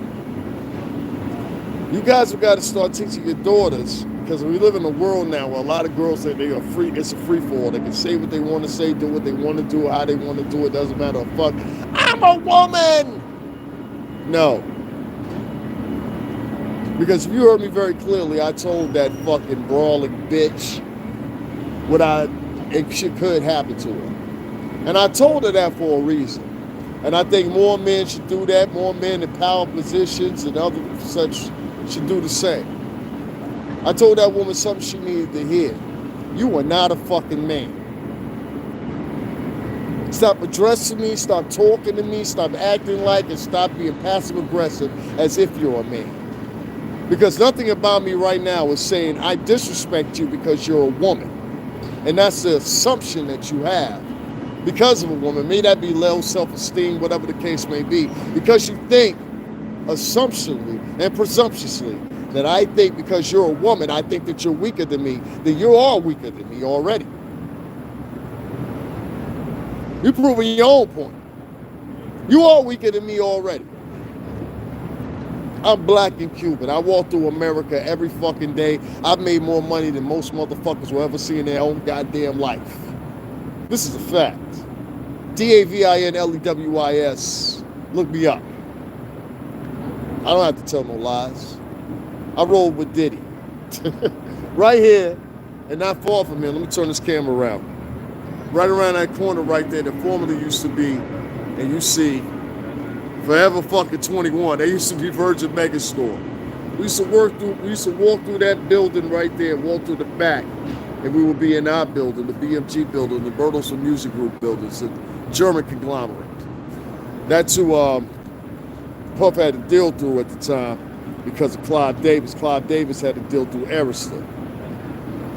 You guys have got to start teaching your daughters, because we live in a world now where a lot of girls say they are free. It's a free for all. They can say what they want to say, do what they want to do, how they want to do it. Doesn't matter a fuck. I'm a woman. No. Because if you heard me very clearly, I told that fucking brawling bitch it could happen to her. And I told her that for a reason. And I think more men should do that. More men in power positions and other such should do the same. I told that woman something she needed to hear. You are not a fucking man. Stop addressing me, stop talking to me, stop acting like, and stop being passive aggressive as if you're a man. Because nothing about me right now is saying I disrespect you because you're a woman. And that's the assumption that you have because of a woman. May that be low self-esteem, whatever the case may be. Because you think assumptionally and presumptuously that I think because you're a woman, I think that you're weaker than me, then you are weaker than me already. You're proving your own point. You are weaker than me already. I'm black and Cuban. I walk through America every fucking day. I've made more money than most motherfuckers will ever see in their own goddamn life. This is a fact. DAVINLEWIS. Look me up. I don't have to tell no lies. I rolled with Diddy. Right here, and not far from here. Let me turn this camera around. Right around that corner right there that formerly used to be, and you see Forever fucking 21. They used to be Virgin Megastore. We used to walk through that building right there, walk through the back, and we would be in our building, the BMG building, the Bertelsmann Music Group buildings, the German conglomerate. That's who Puff had to deal through at the time because of Clive Davis. Clive Davis had to deal through Arista.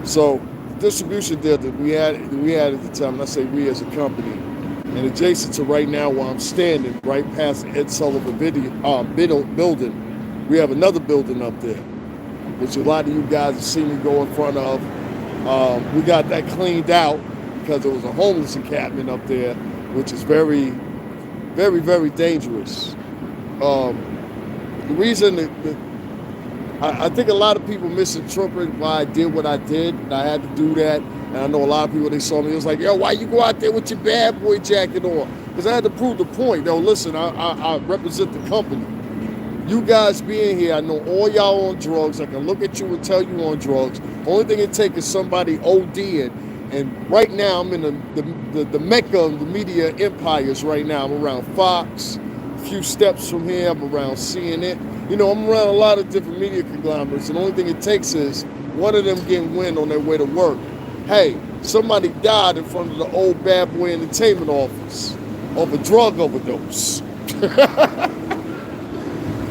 So the distribution deal that we had at the time, and I say we as a company, and adjacent to right now where I'm standing, right past Ed Sullivan building, we have another building up there, which a lot of you guys have seen me go in front of. We got that cleaned out because there was a homeless encampment up there, which is very, very, very dangerous. The reason that I think a lot of people misinterpret why I did what I did, and I had to do that. And I know a lot of people, they saw me, it was like, yo, why you go out there with your bad boy jacket on? Because I had to prove the point. Yo, listen, I represent the company. You guys being here, I know all y'all on drugs. I can look at you and tell you on drugs. Only thing it takes is somebody ODing. And right now, I'm in the mecca of the media empires right now. I'm around Fox, a few steps from here, I'm around CNN. You know, I'm around a lot of different media conglomerates, and the only thing it takes is one of them getting wind on their way to work. Hey, somebody died in front of the old Bad Boy Entertainment office of a drug overdose.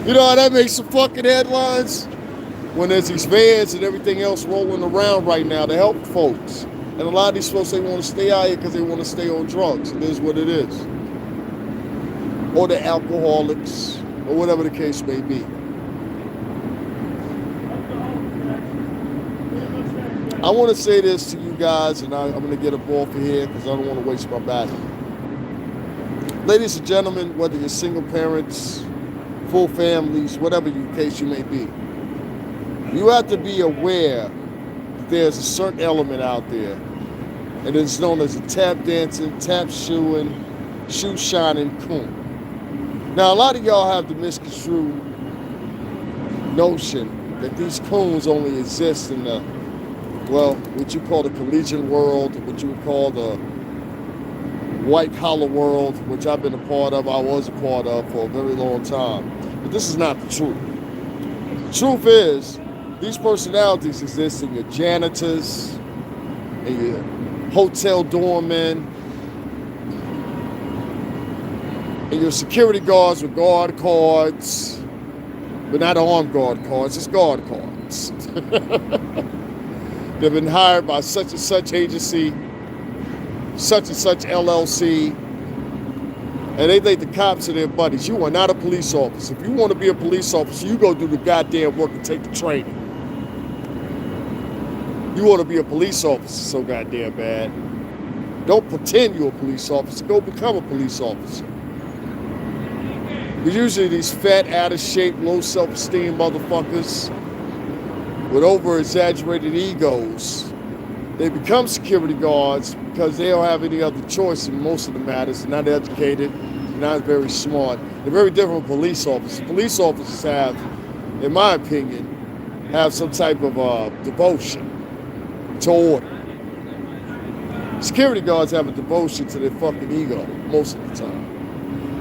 You know how that makes some fucking headlines? When there's these vans and everything else rolling around right now to help folks. And a lot of these folks, they want to stay out here because they want to stay on drugs. It is what it is. Or they're alcoholics, or whatever the case may be. I want to say this to you guys, and I'm going to get up off of here because I don't want to waste my battle. Ladies and gentlemen, whether you're single parents, full families, whatever the case you may be, you have to be aware that there's a certain element out there, and it's known as a tap dancing, tap shoeing, shoe shining coon. Now, a lot of y'all have the misconstrued notion that these coons only exist in the, well, what you call the collegiate world, what you would call the white collar world, which I've been a part of, I was a part of for a very long time. But this is not the truth. The truth is, these personalities exist in your janitors, in your hotel doormen, in your security guards with guard cards, but not armed guard cards, it's guard cards. They've been hired by such and such agency, such and such LLC, and they think the cops are their buddies. You are not a police officer. If you want to be a police officer, you go do the goddamn work and take the training. You want to be a police officer so goddamn bad. Don't pretend you're a police officer. Go become a police officer. Because usually these fat, out of shape, low self-esteem motherfuckers with over-exaggerated egos, they become security guards because they don't have any other choice in most of the matters. They're not educated, they're not very smart. They're very different from police officers. Police officers have, in my opinion, have some type of devotion to order. Security guards have a devotion to their fucking ego most of the time.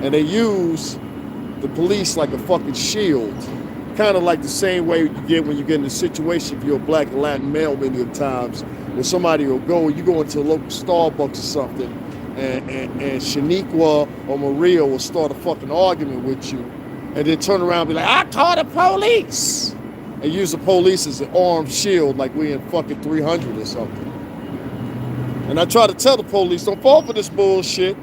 And they use the police like a fucking shield. Kind of like the same way you get when you get in a situation, if you're a black and Latin male many of times, where somebody will go, you go into a local Starbucks or something, and Shaniqua or Maria will start a fucking argument with you, and then turn around and be like, I call the police! And use the police as an armed shield like we in fucking 300 or something. And I try to tell the police, don't fall for this bullshit.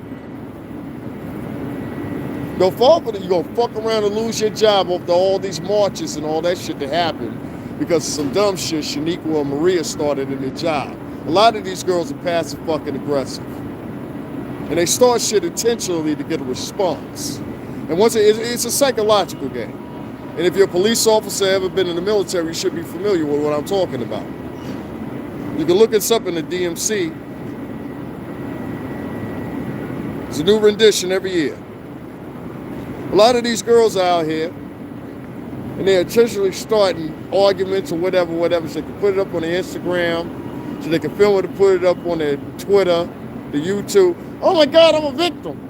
Don't fall for it. You're going to fuck around and lose your job after all these marches and all that shit that happened because of some dumb shit Shaniqua and Maria started in their job. A lot of these girls are passive fucking aggressive. And they start shit intentionally to get a response. And once it's a psychological game. And if you're a police officer, ever been in the military, you should be familiar with what I'm talking about. You can look this up in the DMC. It's a new rendition every year. A lot of these girls are out here, and they're intentionally starting arguments or whatever, so they can put it up on their Instagram, so they can film it and put it up on their Twitter, the YouTube. Oh my God, I'm a victim.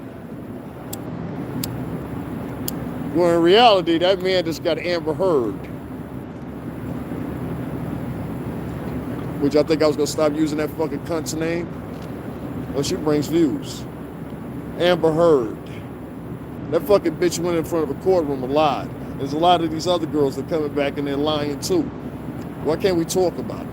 Well, in reality, that man just got Amber Heard. Which I think I was going to stop using that fucking cunt's name. Well, she brings views. Amber Heard. That fucking bitch went in front of a courtroom and lied. There's a lot of these other girls that are coming back and they're lying too. Why can't we talk about it?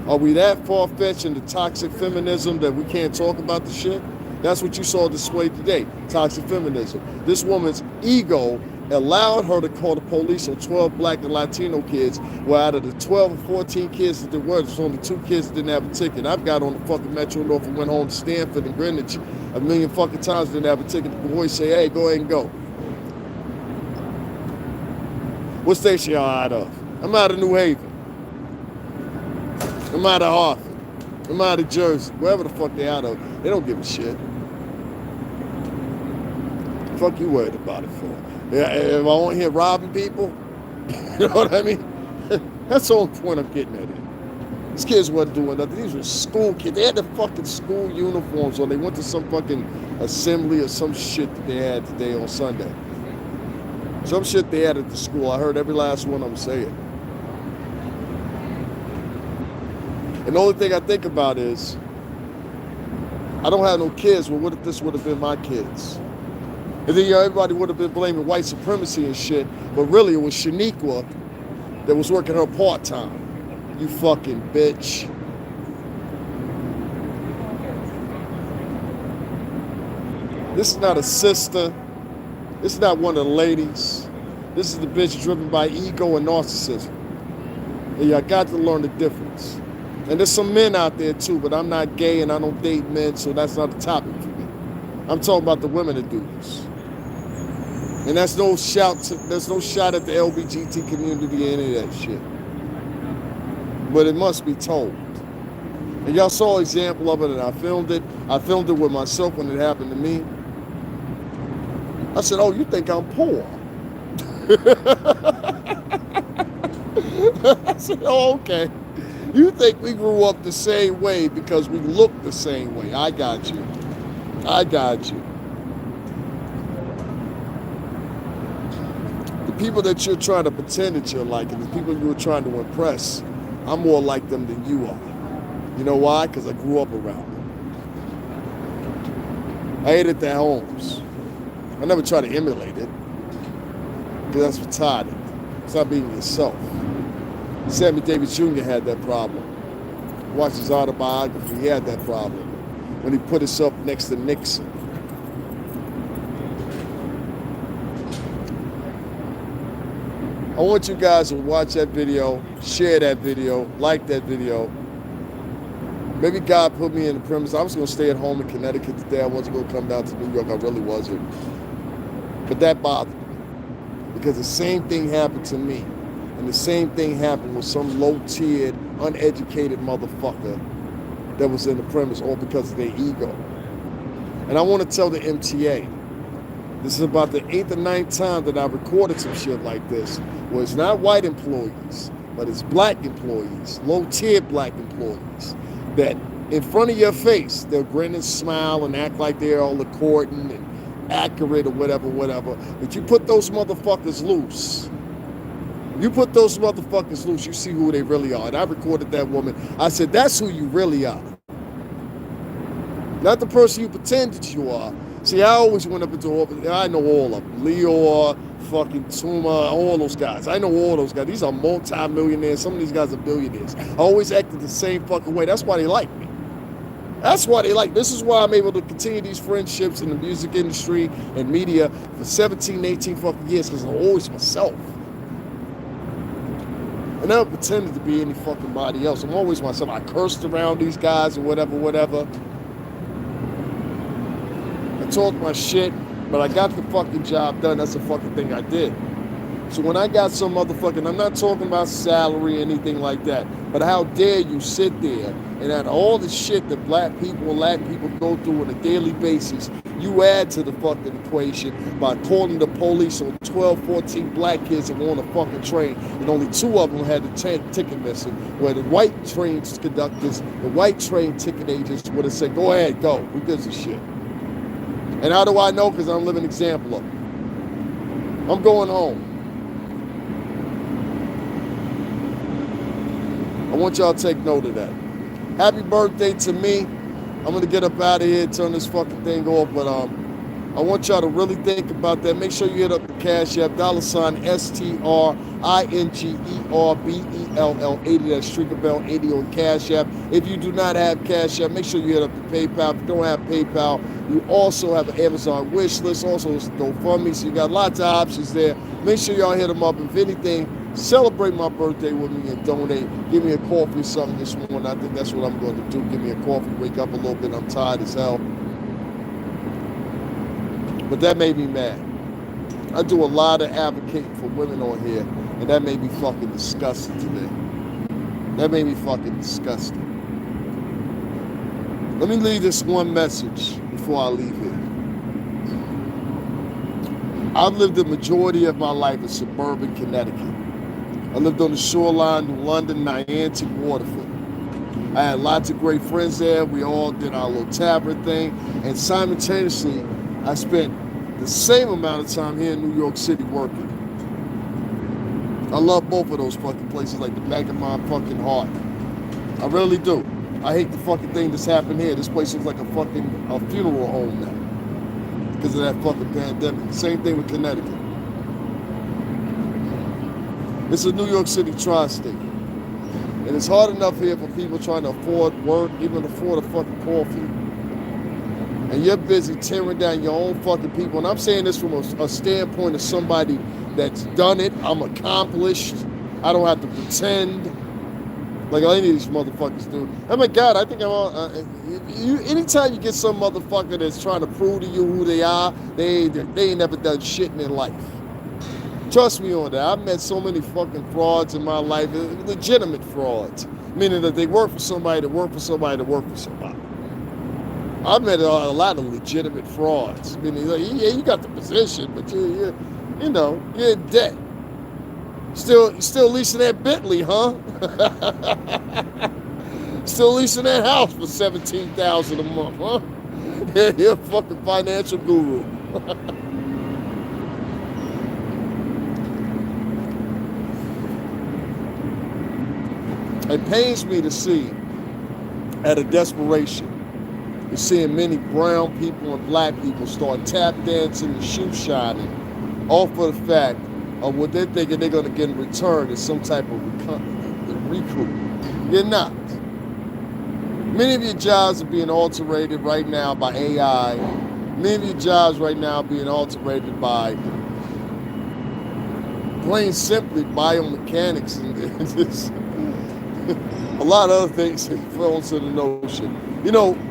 Are we that far-fetched in the toxic feminism that we can't talk about the shit? That's what you saw displayed today, toxic feminism. This woman's ego allowed her to call the police on 12 black and Latino kids, where out of the 12 or 14 kids that there were, there's only 2 kids that didn't have a ticket. I've got on the fucking Metro North and went home to Stanford and Greenwich a million fucking times, didn't have a ticket. The boys say, hey, go ahead and go. What station y'all out of? I'm out of New Haven. I'm out of Hartford. I'm out of Jersey. Wherever the fuck they out of. They don't give a shit. The fuck you worried about it for? If I want here robbing people, you know what I mean? That's the only point I'm getting at it. These kids wasn't doing nothing. These were school kids. They had the fucking school uniforms on. They went to some fucking assembly or some shit that they had today on Sunday. Some shit they had at the school. I heard every last one of them say it. And the only thing I think about is, I don't have no kids. Well, what if this would have been my kids? And then everybody would have been blaming white supremacy and shit, but really it was Shaniqua that was working her part-time. You fucking bitch. This is not a sister. This is not one of the ladies. This is the bitch driven by ego and narcissism. And y'all got to learn the difference. And there's some men out there too, but I'm not gay and I don't date men, so that's not the topic for me. I'm talking about the women that do this. And there's no shot at the LBGT community or any of that shit. But it must be told. And y'all saw an example of it, and I filmed it. I filmed it with myself when it happened to me. I said, oh, you think I'm poor? I said, oh, okay. You think we grew up the same way because we look the same way. I got you. I got you. The people that you're trying to pretend that you're like, and the people you're trying to impress, I'm more like them than you are. You know why? Because I grew up around them. I ate at their homes. I never try to emulate it, because that's retarded. It's not being yourself. Sammy Davis Jr. had that problem. Watch his autobiography, he had that problem when he put himself next to Nixon. I want you guys to watch that video, share that video, like that video. Maybe God put me in the premise. I was going to stay at home in Connecticut today. I wasn't going to come down to New York. I really wasn't. But that bothered me, because the same thing happened to me. And the same thing happened with some low-tiered, uneducated motherfucker that was in the premise, all because of their ego. And I want to tell the MTA, this is about the 8th or 9th time that I've recorded some shit like this, where it's not white employees, but it's black employees, low-tiered black employees, that in front of your face, they'll grin and smile and act like they're all accordant and accurate or whatever. But you put those motherfuckers loose. You put those motherfuckers loose, you see who they really are. And I recorded that woman. I said, that's who you really are. Not the person you pretend that you are. See, I always went up into office. I know all of them. Leor, fucking Tuma, all those guys. I know all those guys. These are multi-millionaires. Some of these guys are billionaires. I always acted the same fucking way. That's why they like me. That's why they like. This is why I'm able to continue these friendships in the music industry and media for 17, 18 fucking years, because I'm always myself. I never pretended to be any fucking body else. I'm always myself. I cursed around these guys and whatever. I talked my shit, but I got the fucking job done. That's the fucking thing I did. So when I got some motherfucking, I'm not talking about salary or anything like that, but how dare you sit there and at all the shit that black people and Latin people go through on a daily basis, You add to the fucking equation by calling the police on 12, 14 black kids that were on a fucking train, and only 2 of them had the ticket missing, where the white train conductors, the white train ticket agents would have said, go ahead, go, who gives a shit? And how do I know? Because I'm a living example of it. I'm going home. I want y'all to take note of that. Happy birthday to me. I'm going to get up out of here, turn this fucking thing off, but I want y'all to really think about that. Make sure you hit up the Cash App, $STRINGERBELL 80, that's Stringerbell 80 on Cash App. If you do not have Cash App, make sure you hit up the PayPal. If you don't have PayPal, you also have an Amazon wish list, also it's GoFundMe, so you got lots of options there. Make sure y'all hit them up. If anything, celebrate my birthday with me and donate. Give me a coffee or something this morning. I think that's what I'm going to do. Give me a coffee, wake up a little bit. I'm tired as hell. But that made me mad. I do a lot of advocating for women on here, and that made me fucking disgusted today. That made me fucking disgusted. Let me leave this one message before I leave here. I've lived the majority of my life in suburban Connecticut. I lived on the shoreline of London, Niantic, Waterford. I had lots of great friends there. We all did our little tavern thing. And simultaneously, I spent the same amount of time here in New York City working. I love both of those fucking places like the back of my fucking heart. I really do. I hate the fucking thing that's happened here. This place looks like a funeral home now because of that fucking pandemic. Same thing with Connecticut. It's a New York City tri-state. And it's hard enough here for people trying to afford work, even afford a fucking coffee. And you're busy tearing down your own fucking people. And I'm saying this from a standpoint of somebody that's done it. I'm accomplished. I don't have to pretend like any of these motherfuckers do. Oh my God, I think I'm on. Anytime you get some motherfucker that's trying to prove to you who they are, they ain't never done shit in their life. Trust me on that. I've met so many fucking frauds in my life, legitimate frauds, meaning that they work for somebody to work for somebody to work for somebody. I've met a lot of legitimate frauds, meaning, yeah, you got the position, but you're in debt. Still leasing that Bentley, huh? Still leasing that house for $17,000 a month, huh? Yeah, you're a fucking financial guru. It pains me to see, at a desperation, you're seeing many brown people and black people start tap dancing and shoe shining, all for the fact of what they're thinking they're going to get in return is some type of recruit. You're not. Many of your jobs are being alterated right now by AI. Many of your jobs right now are being alterated by, plain simply, biomechanics and this. A lot of other things that fell into the notion.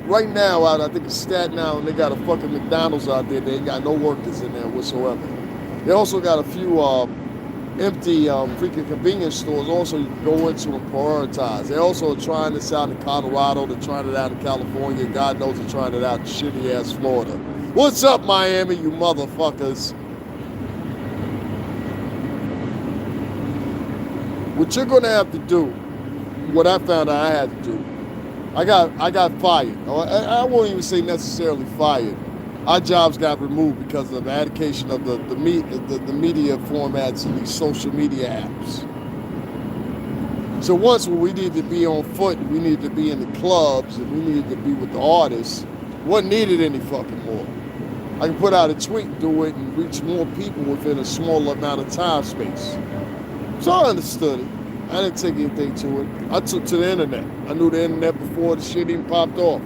Right now, I think it's Staten Island, they got a fucking McDonald's out there. They ain't got no workers in there whatsoever. They also got a few empty freaking convenience stores also you can go into and prioritize. They're also trying this out in Colorado. They're trying it out in California. God knows they're trying it out in shitty-ass Florida. What's up, Miami, you motherfuckers? What you're going to have to do, what I found out I had to do, I got fired. I won't even say necessarily fired. Our jobs got removed because of the advocation of the media formats and these social media apps. So once when we needed to be on foot, we needed to be in the clubs, and we needed to be with the artists, wasn't needed any fucking more. I can put out a tweet, do it, and reach more people within a small amount of time space. So I understood it. I didn't take anything to it. I took to the internet. I knew the internet before the shit even popped off.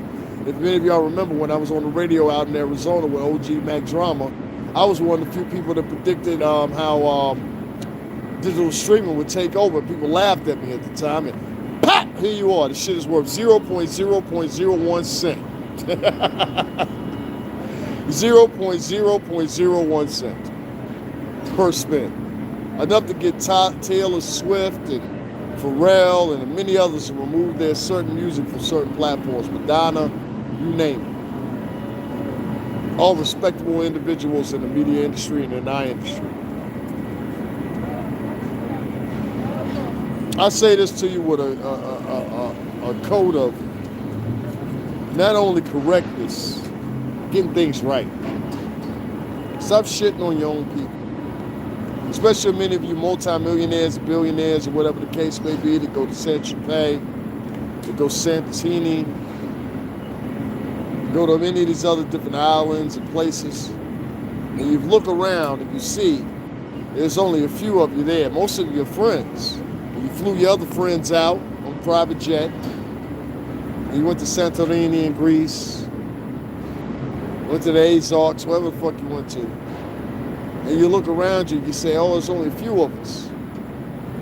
If many of y'all remember when I was on the radio out in Arizona with OG Mac Drama, I was one of the few people that predicted how digital streaming would take over. People laughed at me at the time, and pop, here you are. The shit is worth 0.0.01 cent. 0.0.01 cent per spin. Enough to get Taylor Swift and Pharrell and many others to remove their certain music from certain platforms. Madonna, you name it. all respectable individuals in the media industry and in our industry. I say this to you with a code of not only correctness, getting things right. Stop shitting on your own people. Especially many of you multimillionaires, billionaires, or whatever the case may be, that go to Saint-Tropez, that go Santini, go to many of these other different islands and places, and you look around and you see there's only a few of you there. Most of you are friends. And you flew your other friends out on a private jet. And you went to Santorini in Greece, went to the Azores, wherever the fuck you went to. And you look around you, you say, oh, there's only a few of us.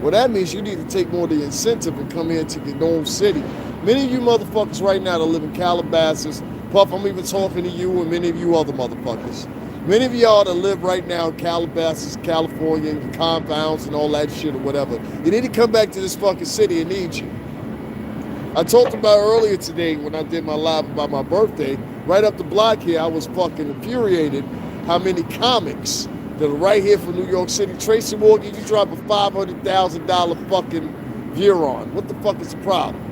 Well, that means you need to take more of the incentive and come here to your own city. Many of you motherfuckers right now that live in Calabasas, Puff, I'm even talking to you and many of you other motherfuckers. Many of y'all that live right now in Calabasas, California, and compounds and all that shit or whatever, you need to come back to this fucking city. It needs you. I talked about earlier today when I did my live about my birthday, right up the block here, I was fucking infuriated how many comics that are right here from New York City. Tracy Morgan, you drop a $500,000 fucking Vuitton. What the fuck is the problem?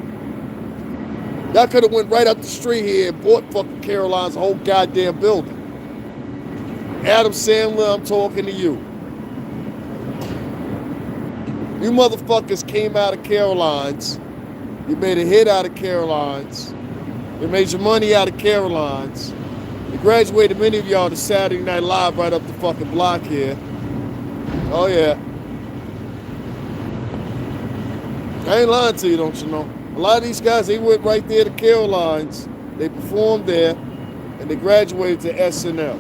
Y'all could have went right up the street here and bought fucking Caroline's whole goddamn building. Adam Sandler, I'm talking to you. You motherfuckers came out of Caroline's. You made a hit out of Caroline's. You made your money out of Caroline's. You graduated many of y'all to Saturday Night Live right up the fucking block here. Oh yeah. I ain't lying to you, don't you know? A lot of these guys, they went right there to Caroline's. They performed there, and they graduated to SNL.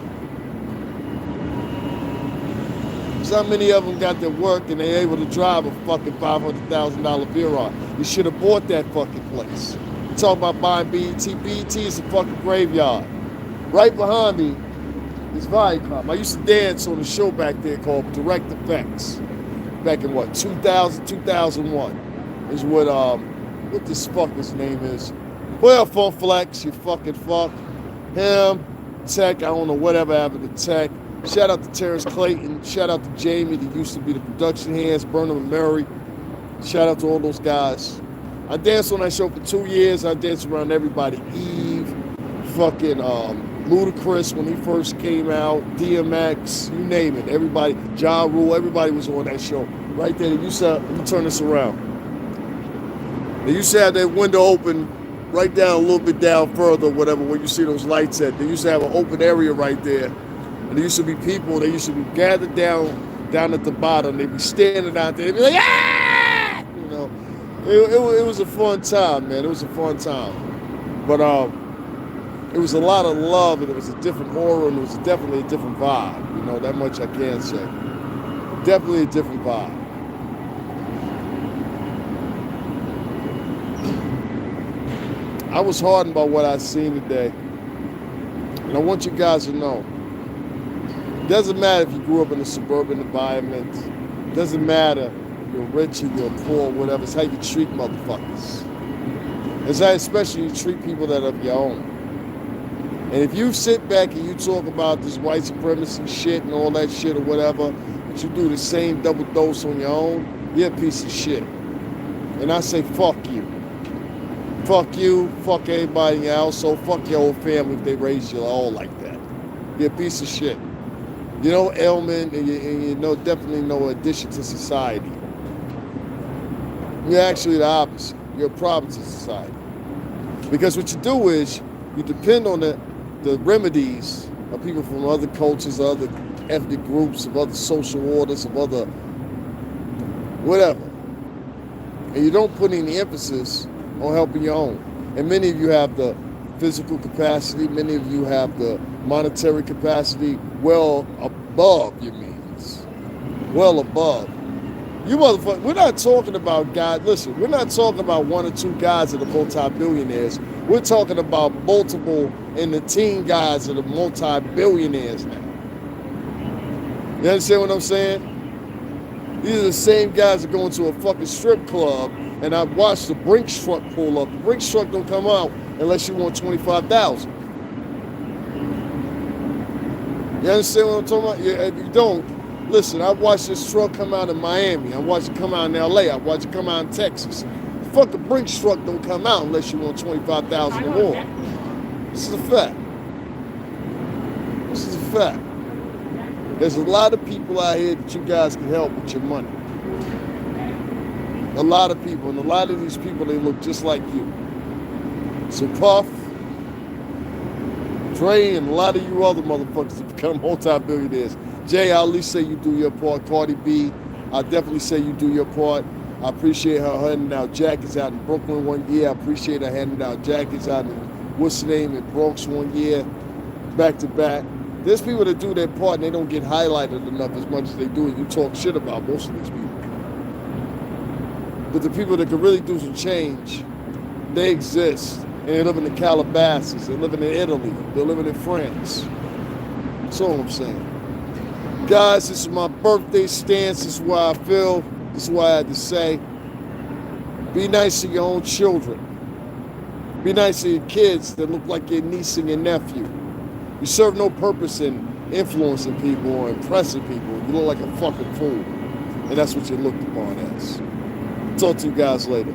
So many of them got their work, and they're able to drive a fucking $500,000 Vuitton. You should have bought that fucking place. You talk about buying BET. BET is a fucking graveyard. Right behind me is Viacom. I used to dance on a show back there called Direct Effects. Back in what, 2000, 2001 is what this fucker's name is. Well, Funk Flex, you fucking fuck. Him, Tech, I don't know whatever happened to Tech. Shout out to Terrence Clayton. Shout out to Jamie that used to be the production hands, Burnham and Murray. Shout out to all those guys. I danced on that show for 2 years. I danced around everybody. Eve, fucking Ludacris when he first came out, DMX, you name it. Everybody, Ja Rule, everybody was on that show. Right there, let me turn this around. They used to have that window open right down a little bit down further, whatever, where you see those lights at. They used to have an open area right there. And there used to be people, they used to be gathered down at the bottom. They'd be standing out there. They'd be like, ah! You know, it was a fun time, man. It was a fun time. But it was a lot of love, and it was a different aura, and it was definitely a different vibe. You know, that much I can say. Definitely a different vibe. I was hardened by what I seen today. And I want you guys to know, it doesn't matter if you grew up in a suburban environment. It doesn't matter if you're rich or you're poor, whatever. It's how you treat motherfuckers. It's how especially you treat people that are of your own. And if you sit back and you talk about this white supremacy shit and all that shit or whatever, but you do the same double dose on your own, you're a piece of shit. And I say, fuck you. Fuck you, fuck everybody in your household, fuck your whole family if they raise you all like that. You're a piece of shit. You're no ailment, and you're definitely no addition to society. You're actually the opposite. You're a problem to society. Because what you do is, you depend on the remedies of people from other cultures, other ethnic groups, of other social orders, of other whatever. And you don't put any emphasis on helping your own. And many of you have the physical capacity, many of you have the monetary capacity well above your means. Well above. You motherfucker, we're not talking about guys, listen, we're not talking about one or two guys that are multi-billionaires. We're talking about multiple and the teen guys that are multi-billionaires now. You understand what I'm saying? These are the same guys that go into a fucking strip club and I watched the Brinks truck pull up. The Brinks truck don't come out unless you want $25,000. You understand what I'm talking about? Yeah, if you don't, listen, I watched this truck come out in Miami. I watched it come out in LA. I watched it come out in Texas. The fucking Brinks truck don't come out unless you want 25,000 or more. This is a fact. This is a fact. There's a lot of people out here that you guys can help with your money. A lot of people, and a lot of these people, they look just like you. So Puff, Dre, and a lot of you other motherfuckers have become multi-billionaires. Jay, I'll at least say you do your part. Cardi B, I'll definitely say you do your part. I appreciate her handing out jackets out in Brooklyn one year. I appreciate her handing out jackets out in, what's the name, in Bronx one year, back to back. There's people that do their part and they don't get highlighted enough as much as they do, and you talk shit about most of these people. But the people that can really do some change, they exist. And they're living in Calabasas, they're living in Italy, they're living in France. That's all I'm saying. Guys, this is my birthday stance. This is why I feel. This is why I had to say. Be nice to your own children. Be nice to your kids that look like your niece and your nephew. You serve no purpose in influencing people or impressing people. You look like a fucking fool. And that's what you're looked upon as. Talk to you guys later.